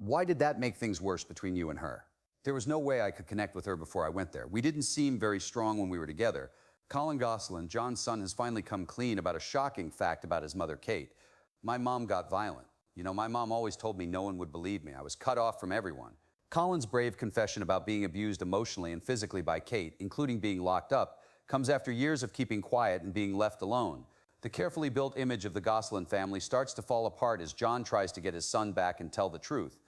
Why did that make things worse between you and her? There was no way I could connect with her before I went there. We didn't seem very strong when we were together. Jon Gosselin, Jon's son, has finally come clean about a shocking fact about his mother, Kate. My mom got violent. My mom always told me no one would believe me. I was cut off from everyone. Colin's brave confession about being abused emotionally and physically by Kate, including being locked up, comes after years of keeping quiet and being left alone. The carefully built image of the Gosselin family starts to fall apart as Jon tries to get his son back and tell the truth.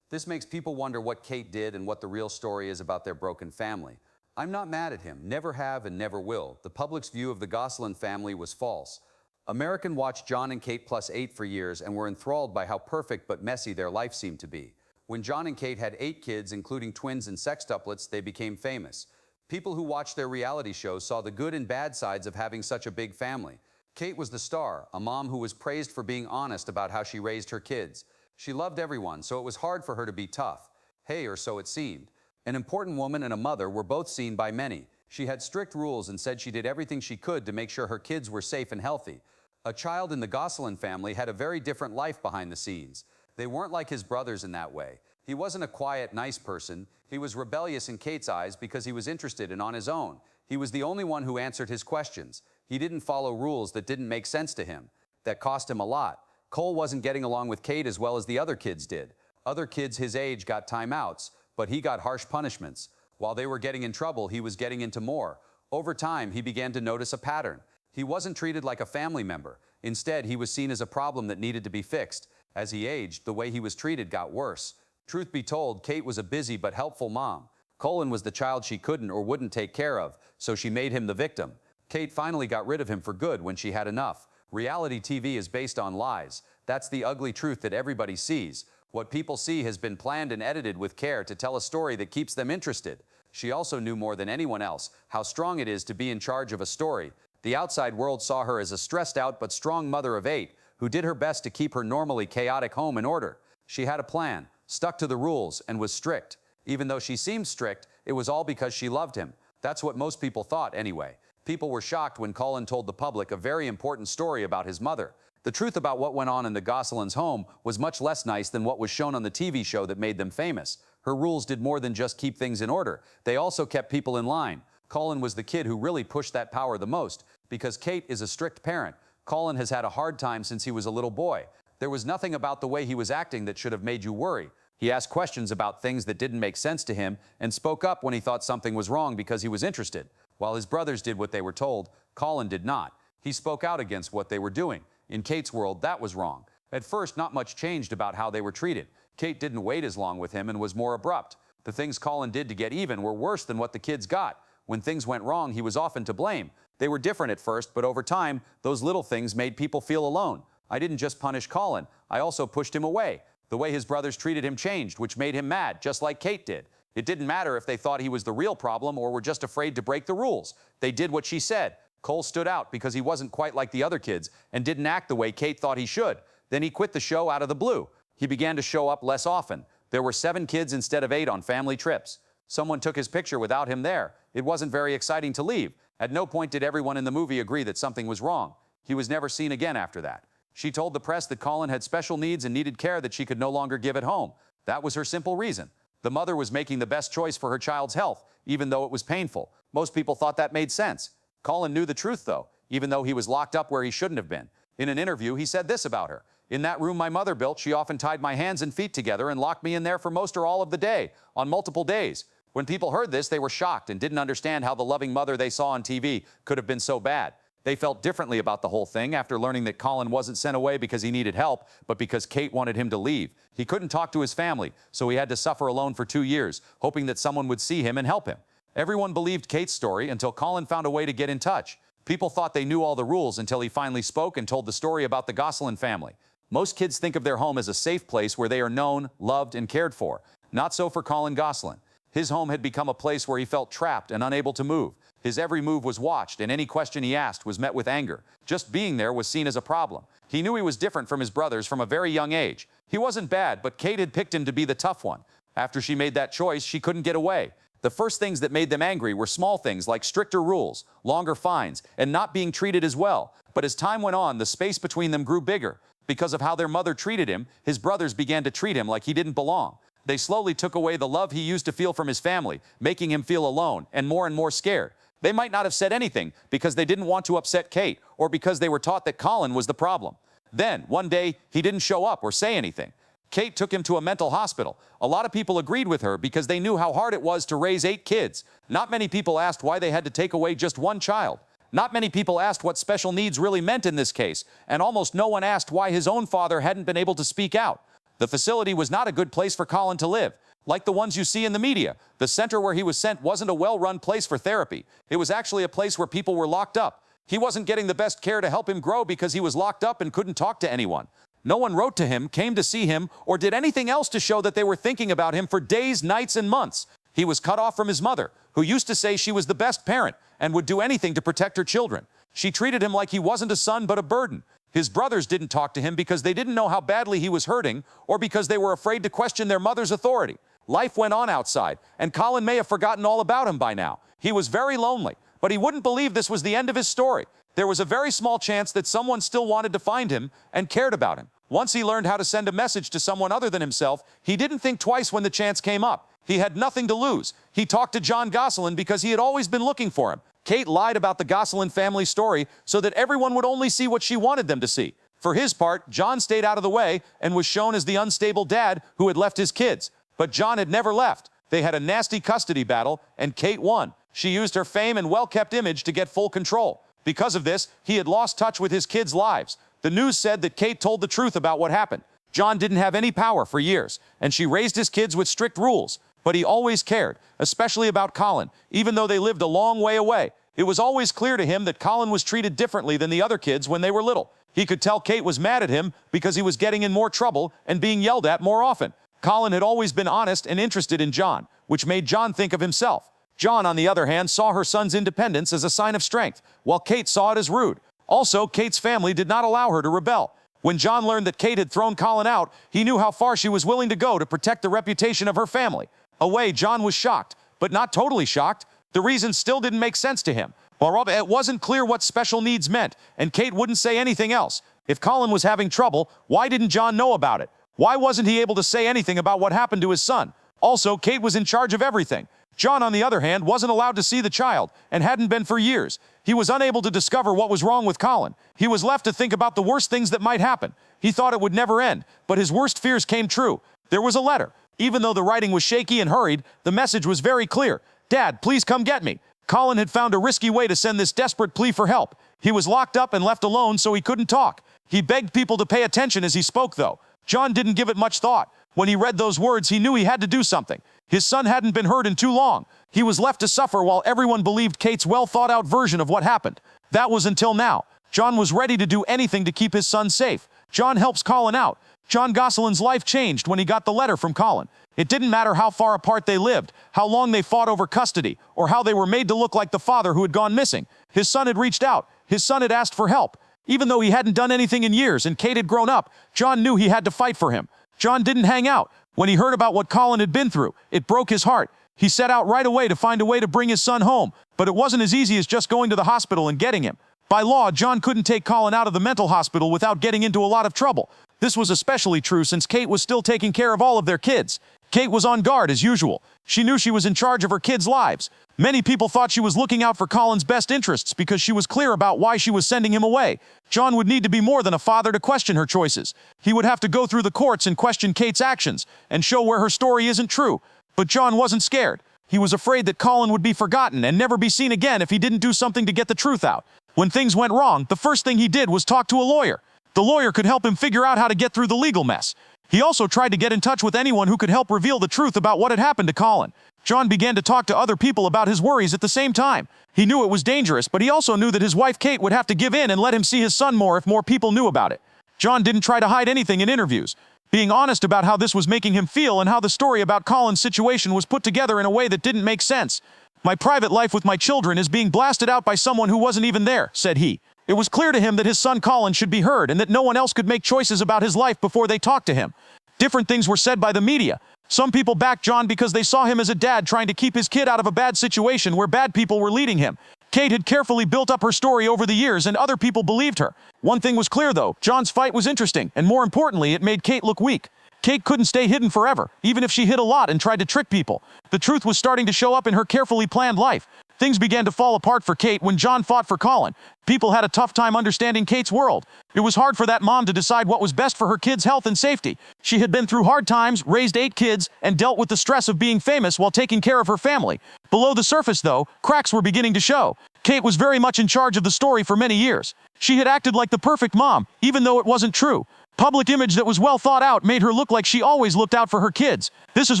This makes people wonder what Kate did and what the real story is about their broken family. I'm not mad at him, never have and never will. The public's view of the Gosselin family was false. Americans watched Jon and Kate plus 8 for years and were enthralled by how perfect but messy their life seemed to be. When Jon and Kate had 8 kids, including twins and sextuplets, they became famous. People who watched their reality shows saw the good and bad sides of having such a big family. Kate was the star, a mom who was praised for being honest about how she raised her kids. She loved everyone, so it was hard for her to be tough. Hey, or so it seemed. An important woman and a mother were both seen by many. She had strict rules and said she did everything she could to make sure her kids were safe and healthy. A child in the Gosselin family had a very different life behind the scenes. They weren't like his brothers in that way. He wasn't a quiet, nice person. He was rebellious in Kate's eyes because he was interested and on his own. He was the only one who answered his questions. He didn't follow rules that didn't make sense to him. That cost him a lot. Cole wasn't getting along with Kate as well as the other kids did. Other kids his age got timeouts, but he got harsh punishments. While they were getting in trouble, he was getting into more. Over time, he began to notice a pattern. He wasn't treated like a family member. Instead, he was seen as a problem that needed to be fixed. As he aged, the way he was treated got worse. Truth be told, Kate was a busy but helpful mom. Colin was the child she couldn't or wouldn't take care of, so she made him the victim. Kate finally got rid of him for good when she had enough. Reality TV is based on lies. That's the ugly truth that everybody sees. What people see has been planned and edited with care to tell a story that keeps them interested. She also knew more than anyone else how strong it is to be in charge of a story. The outside world saw her as a stressed out but strong mother of 8 who did her best to keep her normally chaotic home in order. She had a plan, stuck to the rules, and was strict. Even though she seemed strict, it was all because she loved him. That's what most people thought anyway. People were shocked when Colin told the public a very important story about his mother. The truth about what went on in the Gosselins' home was much less nice than what was shown on the TV show that made them famous. Her rules did more than just keep things in order. They also kept people in line. Colin was the kid who really pushed that power the most. Because Kate is a strict parent, Colin has had a hard time since he was a little boy. There was nothing about the way he was acting that should have made you worry. He asked questions about things that didn't make sense to him and spoke up when he thought something was wrong because he was interested. While his brothers did what they were told, Colin did not. He spoke out against what they were doing. In Kate's world, that was wrong. At first, not much changed about how they were treated. Kate didn't wait as long with him and was more abrupt. The things Colin did to get even were worse than what the kids got. When things went wrong, he was often to blame. They were different at first, but over time, those little things made people feel alone. I didn't just punish Colin, I also pushed him away. The way his brothers treated him changed, which made him mad, just like Kate did. It didn't matter if they thought he was the real problem or were just afraid to break the rules. They did what she said. Cole stood out because he wasn't quite like the other kids and didn't act the way Kate thought he should. Then he quit the show out of the blue. He began to show up less often. There were 7 kids instead of 8 on family trips. Someone took his picture without him there. It wasn't very exciting to leave. At no point did everyone in the movie agree that something was wrong. He was never seen again after that. She told the press that Colin had special needs and needed care that she could no longer give at home. That was her simple reason. The mother was making the best choice for her child's health, even though it was painful. Most people thought that made sense. Colin knew the truth, though, even though he was locked up where he shouldn't have been. In an interview, he said this about her. In that room my mother built, she often tied my hands and feet together and locked me in there for most or all of the day, on multiple days. When people heard this, they were shocked and didn't understand how the loving mother they saw on TV could have been so bad. They felt differently about the whole thing after learning that Colin wasn't sent away because he needed help, but because Kate wanted him to leave. He couldn't talk to his family, so he had to suffer alone for 2 years, hoping that someone would see him and help him. Everyone believed Kate's story until Colin found a way to get in touch. People thought they knew all the rules until he finally spoke and told the story about the Gosselin family. Most kids think of their home as a safe place where they are known, loved, and cared for. Not so for Colin Gosselin. His home had become a place where he felt trapped and unable to move. His every move was watched, and any question he asked was met with anger. Just being there was seen as a problem. He knew he was different from his brothers from a very young age. He wasn't bad, but Kate had picked him to be the tough one. After she made that choice, she couldn't get away. The first things that made them angry were small things like stricter rules, longer fines, and not being treated as well. But as time went on, the space between them grew bigger. Because of how their mother treated him, his brothers began to treat him like he didn't belong. They slowly took away the love he used to feel from his family, making him feel alone and more scared. They might not have said anything because they didn't want to upset Kate or because they were taught that Colin was the problem. Then, one day, he didn't show up or say anything. Kate took him to a mental hospital. A lot of people agreed with her because they knew how hard it was to raise 8 kids. Not many people asked why they had to take away just one child. Not many people asked what special needs really meant in this case, and almost no one asked why his own father hadn't been able to speak out. The facility was not a good place for Colin to live. Like the ones you see in the media, the center where he was sent wasn't a well-run place for therapy. It was actually a place where people were locked up. He wasn't getting the best care to help him grow because he was locked up and couldn't talk to anyone. No one wrote to him, came to see him, or did anything else to show that they were thinking about him for days, nights, and months. He was cut off from his mother, who used to say she was the best parent and would do anything to protect her children. She treated him like he wasn't a son but a burden. His brothers didn't talk to him because they didn't know how badly he was hurting or because they were afraid to question their mother's authority. Life went on outside, and Colin may have forgotten all about him by now. He was very lonely, but he wouldn't believe this was the end of his story. There was a very small chance that someone still wanted to find him and cared about him. Once he learned how to send a message to someone other than himself, he didn't think twice when the chance came up. He had nothing to lose. He talked to Jon Gosselin because he had always been looking for him. Kate lied about the Gosselin family story so that everyone would only see what she wanted them to see. For his part, Jon stayed out of the way and was shown as the unstable dad who had left his kids. But Jon had never left. They had a nasty custody battle, and Kate won. She used her fame and well-kept image to get full control. Because of this, he had lost touch with his kids' lives. The news said that Kate told the truth about what happened. Jon didn't have any power for years, and she raised his kids with strict rules. But he always cared, especially about Colin, even though they lived a long way away. It was always clear to him that Colin was treated differently than the other kids when they were little. He could tell Kate was mad at him because he was getting in more trouble and being yelled at more often. Colin had always been honest and interested in Jon, which made Jon think of himself. Jon, on the other hand, saw her son's independence as a sign of strength, while Kate saw it as rude. Also, Kate's family did not allow her to rebel. When Jon learned that Kate had thrown Colin out, he knew how far she was willing to go to protect the reputation of her family. Away, Jon was shocked, but not totally shocked. The reason still didn't make sense to him. While it wasn't clear what special needs meant, and Kate wouldn't say anything else. If Colin was having trouble, why didn't Jon know about it? Why wasn't he able to say anything about what happened to his son? Also, Kate was in charge of everything. Jon, on the other hand, wasn't allowed to see the child, and hadn't been for years. He was unable to discover what was wrong with Colin. He was left to think about the worst things that might happen. He thought it would never end, but his worst fears came true. There was a letter. Even though the writing was shaky and hurried, the message was very clear. "Dad, please come get me." Colin had found a risky way to send this desperate plea for help. He was locked up and left alone, so he couldn't talk. He begged people to pay attention as he spoke, though. Jon didn't give it much thought. When he read those words, he knew he had to do something. His son hadn't been hurt in too long. He was left to suffer while everyone believed Kate's well-thought-out version of what happened. That was until now. Jon was ready to do anything to keep his son safe. Jon helps Colin out. Jon Gosselin's life changed when he got the letter from Colin. It didn't matter how far apart they lived, how long they fought over custody, or how they were made to look like the father who had gone missing. His son had reached out. His son had asked for help. Even though he hadn't done anything in years and Kate had grown up, Jon knew he had to fight for him. Jon didn't hang out. When he heard about what Colin had been through, it broke his heart. He set out right away to find a way to bring his son home, but it wasn't as easy as just going to the hospital and getting him. By law, Jon couldn't take Colin out of the mental hospital without getting into a lot of trouble. This was especially true since Kate was still taking care of all of their kids. Kate was on guard as usual. She knew she was in charge of her kids' lives. Many people thought she was looking out for Colin's best interests because she was clear about why she was sending him away. Jon would need to be more than a father to question her choices. He would have to go through the courts and question Kate's actions and show where her story isn't true. But Jon wasn't scared. He was afraid that Colin would be forgotten and never be seen again if he didn't do something to get the truth out. When things went wrong, the first thing he did was talk to a lawyer. The lawyer could help him figure out how to get through the legal mess. He also tried to get in touch with anyone who could help reveal the truth about what had happened to Colin. Jon began to talk to other people about his worries at the same time. He knew it was dangerous, but he also knew that his wife Kate would have to give in and let him see his son more if more people knew about it. Jon didn't try to hide anything in interviews, being honest about how this was making him feel and how the story about Colin's situation was put together in a way that didn't make sense. "My private life with my children is being blasted out by someone who wasn't even there," said he. It was clear to him that his son Colin should be heard and that no one else could make choices about his life before they talked to him. Different things were said by the media. Some people backed Jon because they saw him as a dad trying to keep his kid out of a bad situation where bad people were leading him. Kate had carefully built up her story over the years and other people believed her. One thing was clear though, Jon's fight was interesting, and more importantly, it made Kate look weak. Kate couldn't stay hidden forever, even if she hid a lot and tried to trick people. The truth was starting to show up in her carefully planned life. Things began to fall apart for Kate when Jon fought for Colin. People had a tough time understanding Kate's world. It was hard for that mom to decide what was best for her kids' health and safety. She had been through hard times, raised 8 kids, and dealt with the stress of being famous while taking care of her family. Below the surface, though, cracks were beginning to show. Kate was very much in charge of the story for many years. She had acted like the perfect mom, even though it wasn't true. Public image that was well thought out made her look like she always looked out for her kids. This is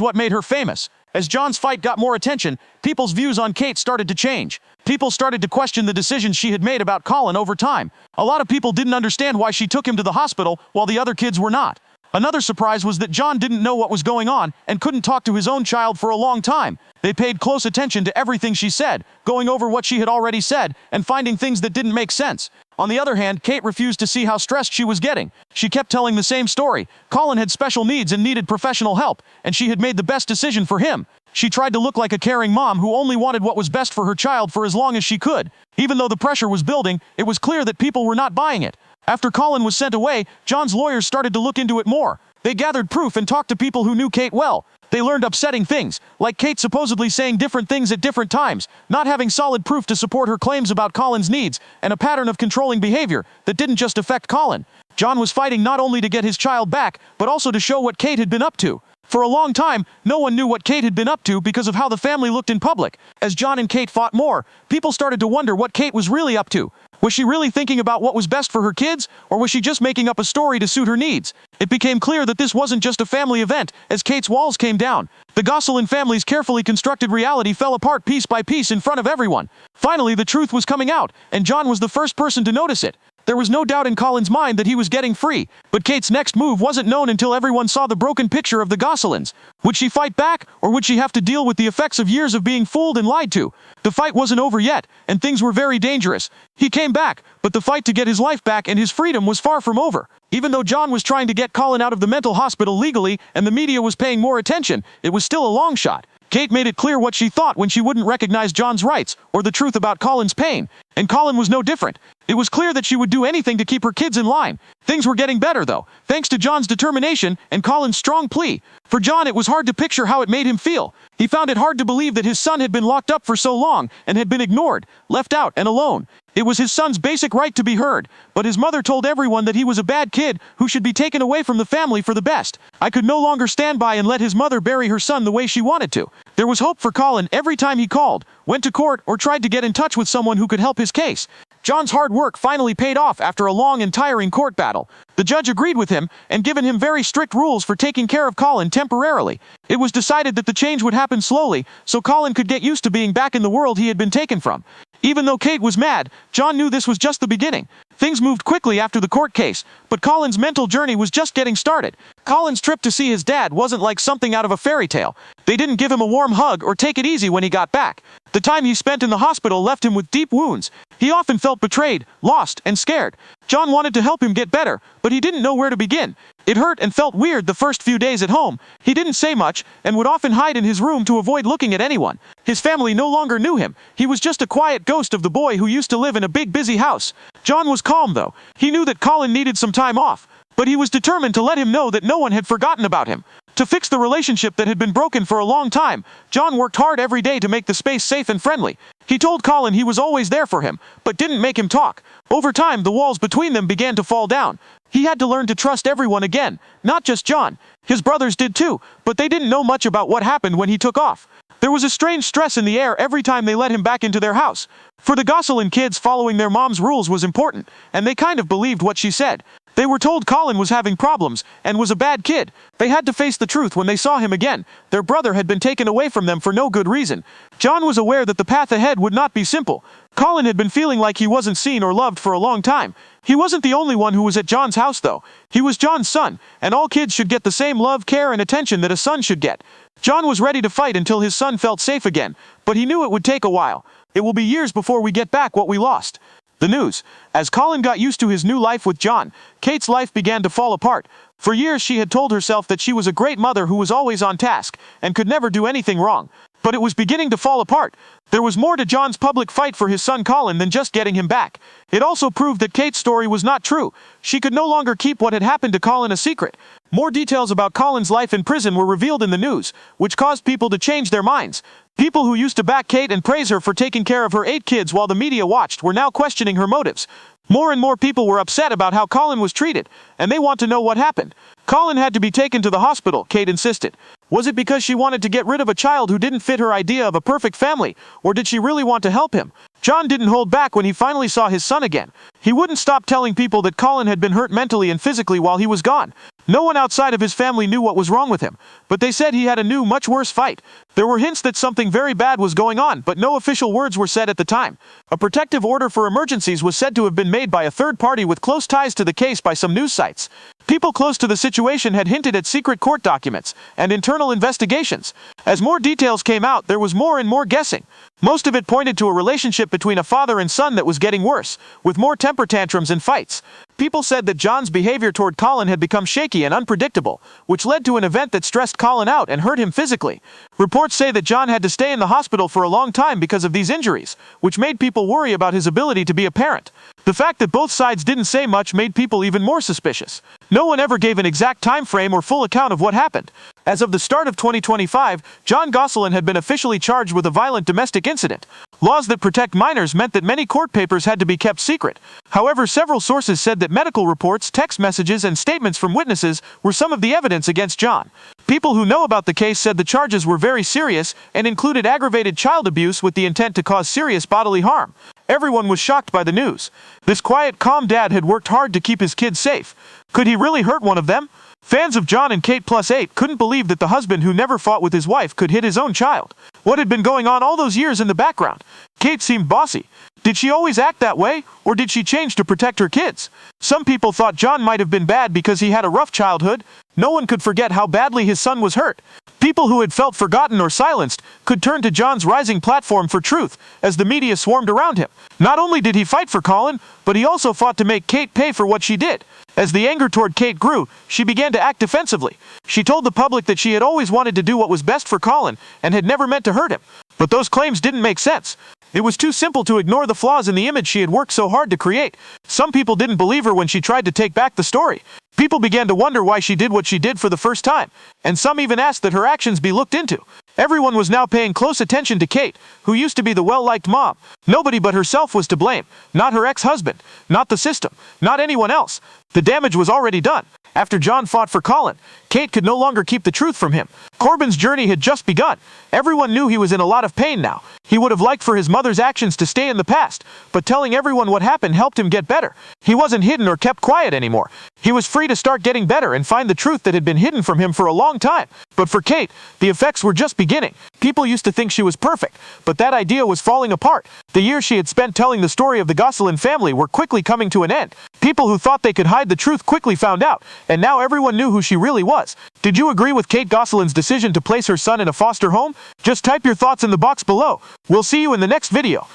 what made her famous. As Jon's fight got more attention, people's views on Kate started to change. People started to question the decisions she had made about Colin over time. A lot of people didn't understand why she took him to the hospital while the other kids were not. Another surprise was that Jon didn't know what was going on and couldn't talk to his own child for a long time. They paid close attention to everything she said, going over what she had already said and finding things that didn't make sense. On the other hand, Kate refused to see how stressed she was getting. She kept telling the same story. Colin had special needs and needed professional help, and she had made the best decision for him. She tried to look like a caring mom who only wanted what was best for her child for as long as she could. Even though the pressure was building, it was clear that people were not buying it. After Colin was sent away, Jon's lawyers started to look into it more. They gathered proof and talked to people who knew Kate well. They learned upsetting things, like Kate supposedly saying different things at different times, not having solid proof to support her claims about Colin's needs, and a pattern of controlling behavior that didn't just affect Colin. Jon was fighting not only to get his child back, but also to show what Kate had been up to. For a long time, no one knew what Kate had been up to because of how the family looked in public. As Jon and Kate fought more, people started to wonder what Kate was really up to. Was she really thinking about what was best for her kids, or was she just making up a story to suit her needs? It became clear that this wasn't just a family event as Kate's walls came down. The Gosselin family's carefully constructed reality fell apart piece by piece in front of everyone. Finally, the truth was coming out, and Jon was the first person to notice it. There was no doubt in Colin's mind that he was getting free, but Kate's next move wasn't known until everyone saw the broken picture of the Gosselins. Would she fight back, or would she have to deal with the effects of years of being fooled and lied to? The fight wasn't over yet, and things were very dangerous. He came back, but the fight to get his life back and his freedom was far from over. Even though Jon was trying to get Colin out of the mental hospital legally and the media was paying more attention, it was still a long shot. Kate made it clear what she thought when she wouldn't recognize Jon's rights or the truth about Colin's pain, and Colin was no different. It was clear that she would do anything to keep her kids in line. Things were getting better, though, thanks to Jon's determination and Colin's strong plea. For Jon, it was hard to picture how it made him feel. He found it hard to believe that his son had been locked up for so long and had been ignored, left out, and alone. It was his son's basic right to be heard, but his mother told everyone that he was a bad kid who should be taken away from the family for the best. I could no longer stand by and let his mother bury her son the way she wanted to. There was hope for Colin every time he called, went to court, or tried to get in touch with someone who could help his case. Jon's hard work finally paid off after a long and tiring court battle. The judge agreed with him and given him very strict rules for taking care of Colin temporarily. It was decided that the change would happen slowly so Colin could get used to being back in the world he had been taken from. Even though Kate was mad, Jon knew this was just the beginning. Things moved quickly after the court case, but Colin's mental journey was just getting started. Colin's trip to see his dad wasn't like something out of a fairy tale. They didn't give him a warm hug or take it easy when he got back. The time he spent in the hospital left him with deep wounds. He often felt betrayed, lost, and scared. Jon wanted to help him get better, but he didn't know where to begin. It hurt and felt weird the first few days at home. He didn't say much and would often hide in his room to avoid looking at anyone. His family no longer knew him. He was just a quiet ghost of the boy who used to live in a big busy house. Jon was calm though. He knew that Colin needed some time off, but he was determined to let him know that no one had forgotten about him. To fix the relationship that had been broken for a long time, Jon worked hard every day to make the space safe and friendly. He told Colin he was always there for him, but didn't make him talk. Over time, the walls between them began to fall down. He had to learn to trust everyone again, not just Jon. His brothers did too, but they didn't know much about what happened when he took off. There was a strange stress in the air every time they let him back into their house. For the Gosselin kids, following their mom's rules was important, and they kind of believed what she said. They were told Colin was having problems and was a bad kid. They had to face the truth when they saw him again. Their brother had been taken away from them for no good reason. Jon was aware that the path ahead would not be simple. Colin had been feeling like he wasn't seen or loved for a long time. He wasn't the only one who was at Jon's house though. He was Jon's son, and all kids should get the same love, care, and attention that a son should get. Jon was ready to fight until his son felt safe again, but he knew it would take a while. It will be years before we get back what we lost. The news. As Colin got used to his new life with Jon, Kate's life began to fall apart. For years she had told herself that she was a great mother who was always on task and could never do anything wrong. But it was beginning to fall apart. There was more to Jon's public fight for his son Colin than just getting him back. It also proved that Kate's story was not true. She could no longer keep what had happened to Colin a secret. More details about Colin's life in prison were revealed in the news, which caused people to change their minds. People who used to back Kate and praise her for taking care of her 8 kids while the media watched were now questioning her motives. More and more people were upset about how Colin was treated, and they want to know what happened. Colin had to be taken to the hospital, Kate insisted. Was it because she wanted to get rid of a child who didn't fit her idea of a perfect family, or did she really want to help him? Jon didn't hold back when he finally saw his son again. He wouldn't stop telling people that Colin had been hurt mentally and physically while he was gone. No one outside of his family knew what was wrong with him, but they said he had a new, much worse fight. There were hints that something very bad was going on, but no official words were said at the time. A protective order for emergencies was said to have been made by a third party with close ties to the case by some news sites. People close to the situation had hinted at secret court documents and internal investigations. As more details came out, there was more and more guessing. Most of it pointed to a relationship between a father and son that was getting worse, with more temper tantrums and fights. People said that Jon's behavior toward Colin had become shaky and unpredictable, which led to an event that stressed Colin out and hurt him physically. Reports say that Jon had to stay in the hospital for a long time because of these injuries, which made people worry about his ability to be a parent. The fact that both sides didn't say much made people even more suspicious. No one ever gave an exact time frame or full account of what happened. As of the start of 2025, Jon Gosselin had been officially charged with a violent domestic incident. Laws that protect minors meant that many court papers had to be kept secret. However, several sources said that medical reports, text messages, and statements from witnesses were some of the evidence against Jon. People who know about the case said the charges were very serious and included aggravated child abuse with the intent to cause serious bodily harm. Everyone was shocked by the news. This quiet, calm dad had worked hard to keep his kids safe. Could he really hurt one of them? Fans of Jon and Kate +8 couldn't believe that the husband who never fought with his wife could hit his own child. What had been going on all those years in the background? Kate seemed bossy. Did she always act that way, or did she change to protect her kids? Some people thought Jon might have been bad because he had a rough childhood. No one could forget how badly his son was hurt. People who had felt forgotten or silenced could turn to Jon's rising platform for truth as the media swarmed around him. Not only did he fight for Colin, but he also fought to make Kate pay for what she did. As the anger toward Kate grew, she began to act defensively. She told the public that she had always wanted to do what was best for Colin and had never meant to hurt him. But those claims didn't make sense. It was too simple to ignore the flaws in the image she had worked so hard to create. Some people didn't believe her when she tried to take back the story. People began to wonder why she did what she did for the first time, and some even asked that her actions be looked into. Everyone was now paying close attention to Kate, who used to be the well-liked mom. Nobody but herself was to blame. Not her ex-husband, not the system, not anyone else. The damage was already done. After Jon fought for Colin, Kate could no longer keep the truth from him. Corbin's journey had just begun. Everyone knew he was in a lot of pain now. He would have liked for his mother's actions to stay in the past, but telling everyone what happened helped him get better. He wasn't hidden or kept quiet anymore. He was free to start getting better and find the truth that had been hidden from him for a long time. But for Kate, the effects were just beginning. People used to think she was perfect, but that idea was falling apart. The years she had spent telling the story of the Gosselin family were quickly coming to an end. People who thought they could hide the truth quickly found out, and now everyone knew who she really was. Did you agree with Kate Gosselin's decision to place her son in a foster home? Just type your thoughts in the box below. We'll see you in the next video.